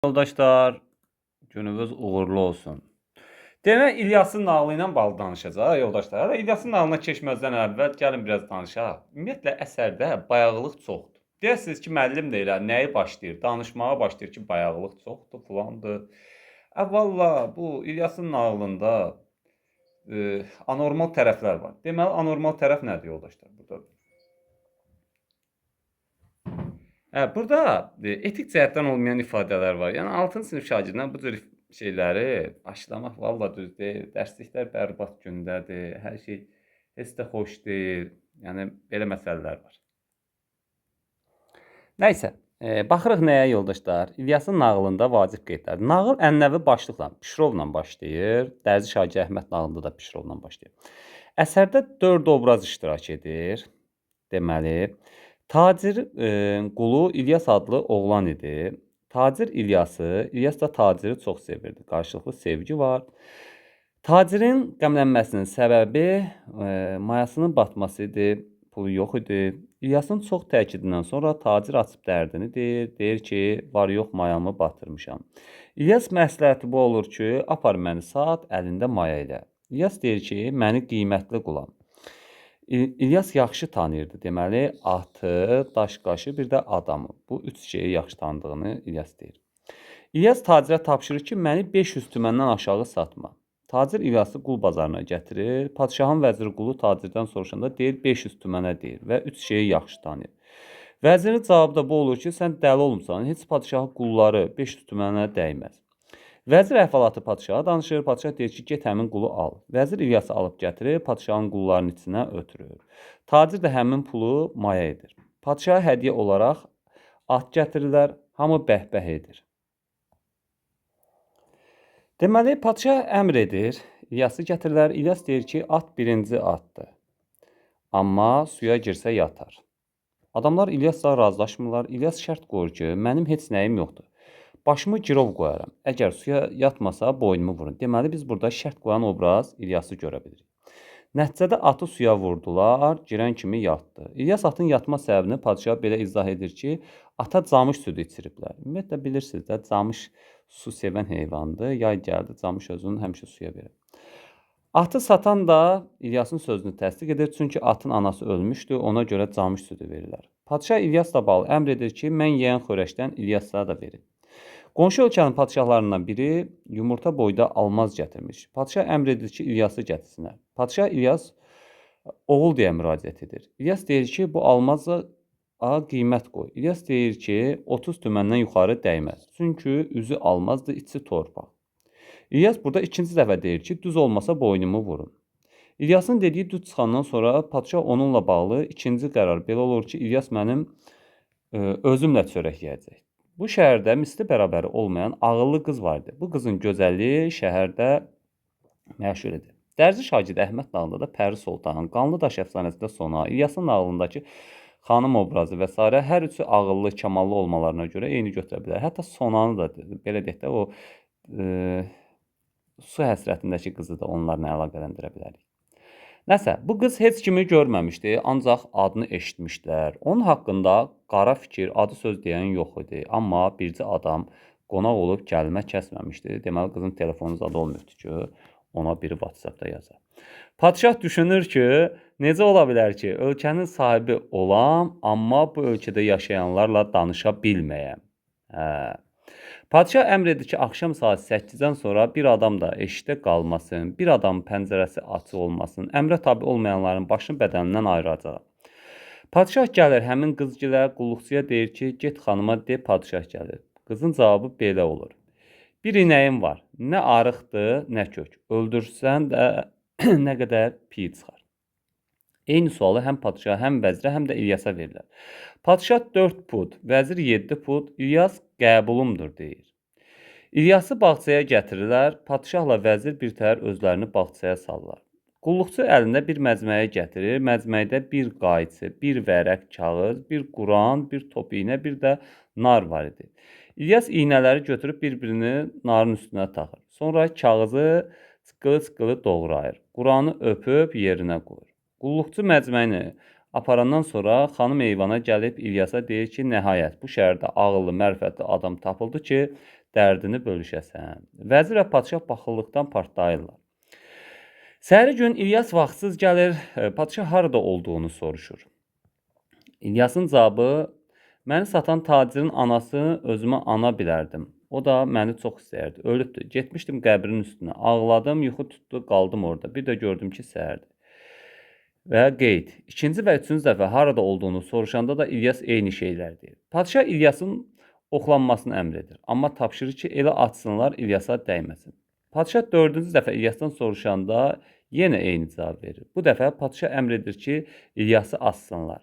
Yoldaşlar, gününüz uğurlu olsun. Demək, İlyasın nağılı ilə bağlı danışacağıq, yoldaşlar. İlyasın nağılına keçməzdən əvvəl gəlin biraz danışaq. Ümumiyyətlə, əsərdə bayağılıq çoxdur. Deyərsiniz ki, müəllim də elə nəyi başlayır? Danışmağa başlayır ki, bayağılıq çoxdur, filandır. Valla, bu İlyasın nağılında anormal tərəflər var. Deməli, anormal tərəf nədir, yoldaşlar? Burada etik cəhətdən olmayan ifadələr var. Yəni 6-cı sinif şagirdinə bu cür şeyləri aşılamaq valla düz deyil. Dərsliklər bərbad gündədir. Hər şey heç də xoş deyil. Yəni belə məsələlər var. Nəysə, baxırıq nəyə yoldaşlar? İlyasın nağılında vacib qeydlər. Nağıl ənənəvi başlıqla Pişrovla başlayır. Dərzi Şagir Əhməd nağılında da Pişrovla başlayır. Əsərdə 4 obraz iştirak edir. Deməli, tacir qulu İlyas adlı oğlan idi. Tacir İlyas da taciri çox sevirdi. Qarşılıqlı sevgi var. Tacirin qəmlənməsinin səbəbi mayasının batması idi. Pulu yox idi. İlyasın çox təkidindən sonra tacir açıb dərdini deyir. Deyir ki, var yox mayamı batırmışam. İlyas məsləhəti bu olur ki, apar məni sat əlində maya ilə. İlyas deyir ki, məni qiymətli qulam. İlyas yaxşı tanıyırdı. Deməli, atı, daş-qaşı, bir də adamı. Bu üç şeyi yaxşı tanıdığını İlyas deyir. İlyas tacirə tapşırır ki, məni 500 tüməndən aşağı satma. Tacir İlyası qul bazarına gətirir. Padişahın vəziri qulu tacirdən soruşanda deyir 500 tümənə deyir və üç şeyi yaxşı tanıyır. Vəzirin cavabı da bu olur ki, sən dəli olmuşsan, heç padişahın qulları 500 tümənə dəyməz. Vəzir əhvalatı padişaha danışır. Padişah deyir ki, get həmin qulu al. Vəzir İlyası alıb gətirir, padişahın qullarının içinə ötürür. Tacir də həmin pulu maya edir. Padişaha hədiyyə olaraq at gətirirlər, hamı bəhbəh edir. Deməli, padişah əmr edir, İlyası gətirirlər. İlyas deyir ki, at birinci atdır. Amma suya girsə yatar. Adamlar İlyasla razılaşmırlar. İlyas şərt qoyur ki, mənim heç nəyim yoxdur. Başımı girov qoyaram. Əgər suya yatmasa boynumu vurun. Deməli, biz burada şərt qoyan obraz İlyası görə bilirik. Nəticədə atı suya vurdular, girən kimi yatdı. İlyas atın yatma səbəbini padişah belə izah edir ki, ata camış südü içiriblər. Ümumiyyətlə bilirsiniz də, camış su sevən heyvandır. Yay gəldi, camış özünü həmişə suya verir. Atı satan da İlyasın sözünü təsdiq edir. Çünki atın anası ölmüşdü, ona görə camış südü verirlər. Padişah İlyasla bağlı əmr edir ki, mən yeyən xörəkdən İlyaslara da verin. Qonşu ölkənin padişahlarından biri yumurta boyda almaz gətirmiş. Padişah əmr edir ki, İlyası gətirsinlər. Padişah İlyas oğul deyə müraciət edir. İlyas deyir ki, bu almaza qiymət qoy. İlyas deyir ki, 30 tüməndən yuxarı dəyməz. Çünki üzü almazdır, içi torpaq. İlyas burada ikinci dəfə deyir ki, düz olmasa boynumu vurun. İlyasın dediyi düz çıxandan sonra padişah onunla bağlı ikinci qərar belə olur ki, İlyas mənim özümlə çörək yeyəcək. Bu şəhərdə misli bərabəri olmayan ağıllı qız vardı. Bu qızın gözəlliyi şəhərdə məşhur idi. Dərzi Şagir Əhməd nağılında da Pəri Sultan, Qanlıdaş əfsanəsində Sona, İlyasın nağılındakı xanım obrazı və s. hər üçü ağıllı, kamallı olmalarına görə eyni götürə bilər. Hətta Sonanı da belə deyək də o su həsrətindəki qızı da onlarla əlaqələndirə bilərik. Nəsə, bu qız heç kimi görməmişdi, ancaq adını eşitmişdilər. Onun haqqında qara fikir, adı söz deyən yox idi. Amma bircə adam qonaq olub kəlmə kəsməmişdi. Deməli, qızın telefonu zadı olmuşdu ki, ona biri WhatsAppda yazar. Padişah düşünür ki, necə ola bilər ki, ölkənin sahibi olam, amma bu ölkədə yaşayanlarla danışa bilməyəm. Padişah əmr edir ki, axşam saat 8-dən sonra bir adam da eşikdə qalmasın, bir adam pəncərəsi açıq olmasın, əmrə tabi olmayanların başını bədənindən ayıracaq. Padişah gəlir, həmin qızgilə qulluqçuya deyir ki, get xanıma de, padişah gəlir. Qızın cavabı belə olur. Bir inəyim var, nə arıqdır, nə kök. Öldürsən də nə qədər piy çıxar. Eyni sualı həm padişah, həm vəzirə, həm də İlyasa verirlər. Padişah 4 pud, vəzir 7 pud, İlyas qəbulumdur deyir. İlyası bağçaya gətirirlər, padişahla vəzir bir təhər özlərini bağçaya salırlar. Qulluqçu əlində bir məcməyə gətirir, məcməydə bir qayçı, bir vərəq kağız, bir Quran, bir top iynə, bir də nar var idi. İlyas iynələri götürüb bir-birini narın üstünə taxır. Sonra kağızı sıqılı-sıqılı doğrayır. Quranı öpüb yerinə qoyur. Qulluqçu məcməyini aparandan sonra xanım eyvana gəlib İlyasa deyir ki, nəhayət bu şəhərdə ağıllı, mərifətli adam tapıldı ki, dərdini bölüşəsən. Vəzir və padşah baxıllıqdan partlayırlar. Səhəri gün İlyas vaxtsız gəlir, padşah harada olduğunu soruşur. İlyasın cavabı, məni satan tacirin anasını özümə ana bilərdim. O da məni çox istəyirdi. Ölübdür. Getmişdim qəbrin üstünə. Ağladım, yuxu tutdu, qaldım orada. Bir də gördüm ki, səhərdir. Və qeyd. İkinci və üçüncü dəfə harada olduğunu soruşanda da İlyas eyni şeylər deyir. Padşah İlyasın oxlanmasını əmr edir. Amma tapşırır ki, elə atsınlar, İlyasa dəyməsin. Padşah dördüncü dəfə İlyasdan soruşanda yenə eyni cavab verir. Bu dəfə padşah əmr edir ki, İlyası assınlar.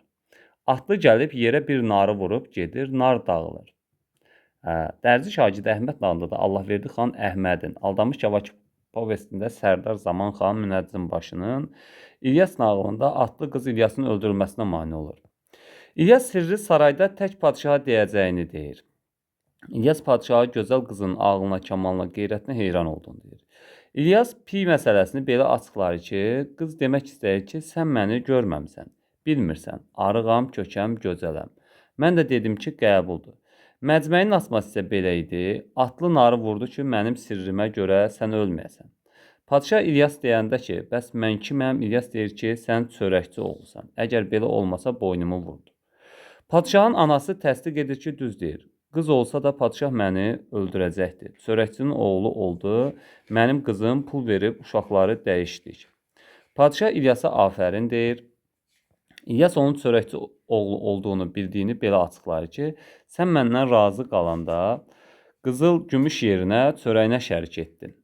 Atlı gəlib yerə bir narı vurub gedir, nar dağılır. Dərzi şagirdi Əhməd nağılında da Allahverdi xan Əhmədin, Aldanmış Cavakir povestində Sərdar Zaman xan Münəccim başının, İlyas nağılında atlı qız İlyasın öldürülməsinə mane olur. İlyas sirri sarayda tək padşaha deyəcəyini deyir. İlyas padşaha gözəl qızın ağlına, kamalına, qeyrətinə heyran olduğunu deyir. İlyas pi məsələsini belə açıqlar ki, qız demək istəyir ki, sən məni görməmsən, bilmirsən, arığam, kökəm, gözələm. Mən də dedim ki, qəbuldur. Məcməyin açması isə belə idi, atlı narı vurdu ki, mənim sirrimə görə sən ölməyəsən. Padşah İlyas deyəndə ki, bəs mən kiməm? İlyas deyir ki, sən çörəkçi oğlusan. Əgər belə olmasa boynumu vurdu. Padşahın anası təsdiq edir ki, düz deyir. Qız olsa da padşah məni öldürəcəkdir. Çörəkçinin oğlu oldu, mənim qızım pul verib uşaqları dəyişdik. Padşah İlyasa afərin deyir. İlyas onun çörəkçi oğlu olduğunu bildiyini belə açıqlayır ki, sən məndən razı qalanda qızıl gümüş yerinə çörəyinə şərik etdin.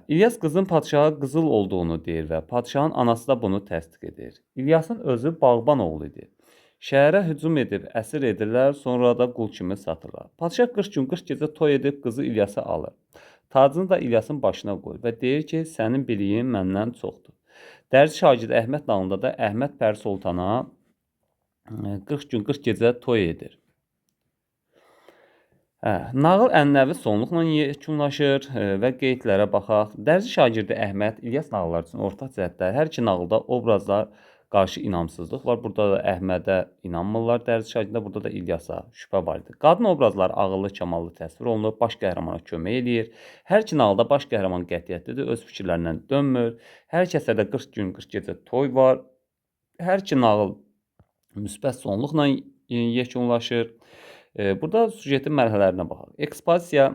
İlyas qızın padşaha qızıl olduğunu deyir və padşahın anası da bunu təsdiq edir. İlyasın özü bağban oğlu idi. Şəhərə hücum edib əsir edirlər, sonra da qul kimi satırlar. Padşah 40 gün 40 gecə toy edib qızı İlyasa alır. Tacını da İlyasın başına qoyur və deyir ki, sənin biliyin məndən çoxdur. Dərzi şagirdi Əhməd nağılında da Əhməd Pəri Sultana 40 gün 40 gecə toy edir. Nağıl ənənəvi sonluqla yekunlaşır və qeydlərə baxaq. Dərzi şagirdi Əhməd İlyas nağılları üçün ortaq cəhətlər. Hər iki nağılda obrazlar qarşı inamsızlıq var. Burada da Əhmədə inanmırlar. Dərzi şagirddə burada da İlyasa şübhə var idi. Qadın obrazları ağıllı, kamallı təsvir olunur. Baş qəhrəmana kömək eləyir. Hər iki nağılda baş qəhrəman qətiyyətlidir. Öz fikirlərindən dönmür. Hər iki əsərdə 40 gün 40 gecə toy var. Hər iki nağıl müsbət sonluqla yekunlaşır. Burada sujetin mərhələlərinə baxaq. Ekspozisiya,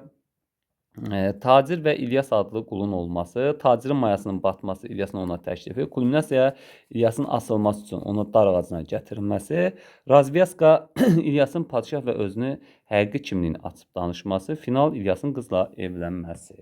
tacir və İlyas adlı qulun olması, tacirin mayasının batması, İlyasın ona təklifi, kulminasiya İlyasın asılması üçün onu dar ağacına gətirilməsi, razviyaska İlyasın padşah və özünü həqiqi kimliyini açıb danışması, final İlyasın qızla evlənməsi.